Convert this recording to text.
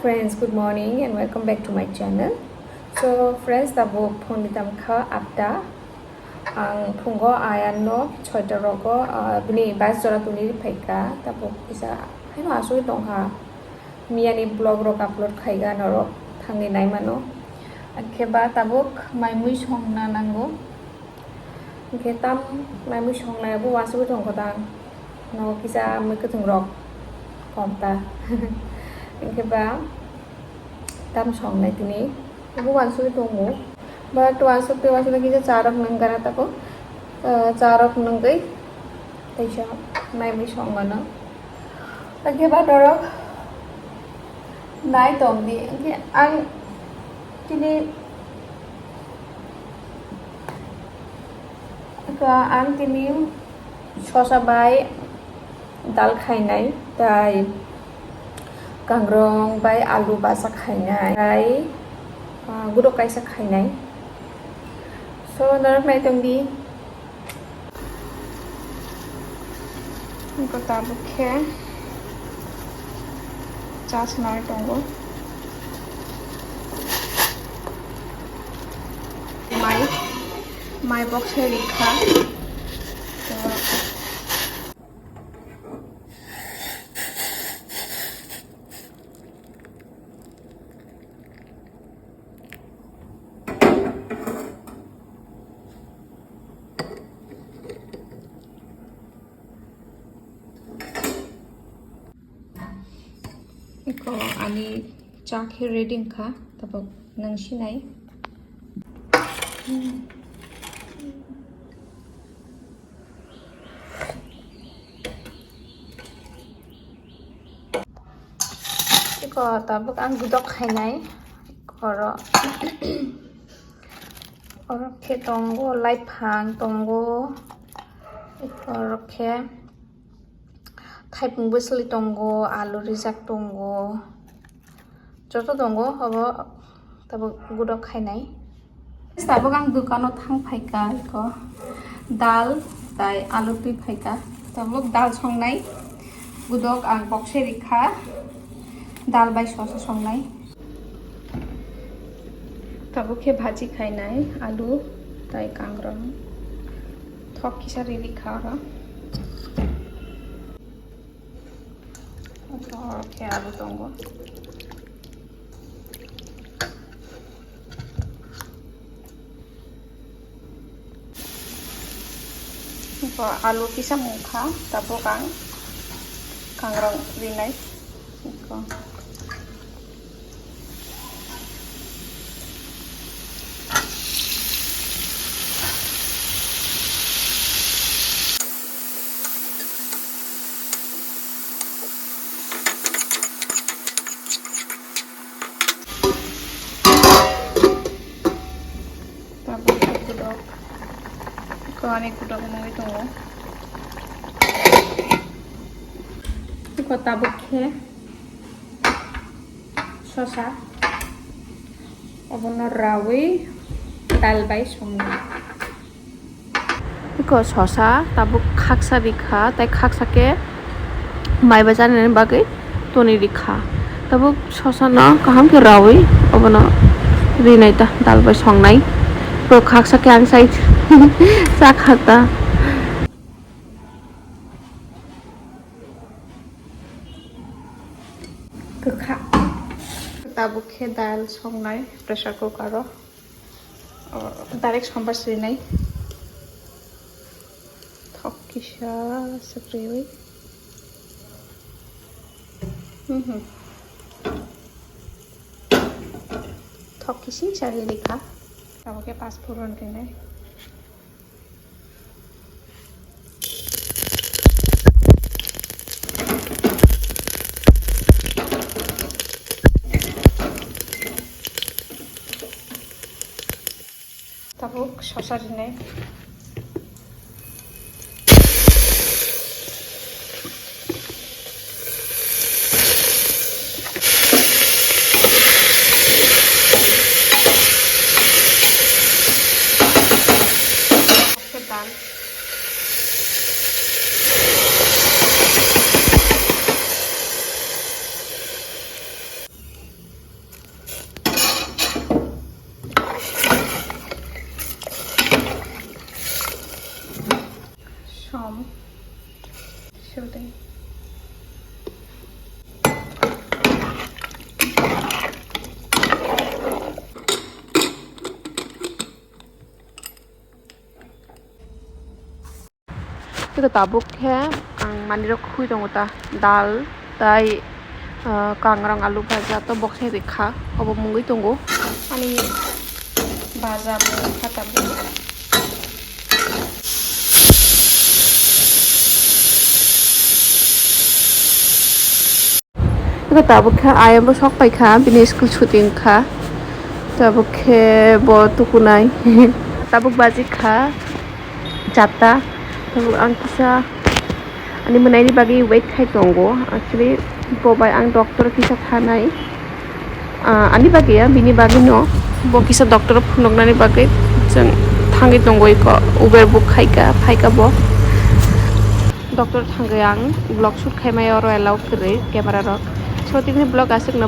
friends, good morning and welcome back to my channel. So friends, tabo phone ditam kha apta ang phungo ayan no choita rogo bini bas jora tuni phaika tabo isa haino asoi tongha miani blog rok upload khaiga noro thangi nai mano akheba tabuk maimui songna nango ketam maimui songna bu wasu tongko dang no kisa mui kutung rok komta Keba tam song nai tini ibu wansu itu mu but wansu lagi carok nenggara tako carok nenggai taisha nai mi song mana lagi ba dorok nai tom di ang tini ang tini sosa bai dal khai nai tai kangrong bai alu basa khainai bai gudok kaisa khainai so narak nai tongdi ko tabu khe chas nai tongo my box hai likha Iko ani chakhe reading kha tabak nangshi nai Iko tabak ang gudok khainai koro orokhe tongo laifang tongo orokhe Thaipung busli tongo, alu rijak tongo, joto tongo, hobo tabo gudok khainai. Tabo ang dukano thang phaika ko dal tai alu tui phaika. Tabo dal songnai, gudok ang boxe rikha, dal bai sosa songnai. Tabo ke bhaji khainai, alu tai kangrong, thok kisari rikha ra. Oke, alu tunggu. Alu kisah muka, tapo kangrong rinai. Ani kuda mo ito mo. Iko tabuk khe sosa. Abono rawi dal bai somna. Iko sosa tabuk khaksa dikha tai khaksa ke mai bajar ne bagai toni dikha. Tabuk sosa na kaham ke rawi abono rinai ta dal bai songnai. Pro khaksa ke ang side sa khata kha tabuk khe dal songnai pressure cooker ro direct sambar sinai thok kisha sakriwi thok kishi chari likha tabuk ke pas puron kene tabuk sosa dinai dal Itu tabuk ke ang maniro khui dong ta dal tai kangrang alu bhaja to box he dekha obo mungui tongo ani bhaja mo khata bo Itu tabuk ke ayam bo sok pai kha bini school shooting kha tabuk ke bo tukunai tabuk baji kha chata tabuk ang kisa ani menaini bagi wait khai tongo actually bobai ang doctor kisa thanai ani bagi ya bini bagi no bo kisa doctor phunoknani bagi jeng thangi tongo iko uber book khaika phaika bo doctor thangai ang vlog shoot khaimai oro allow kre camera ro so tini vlog asik na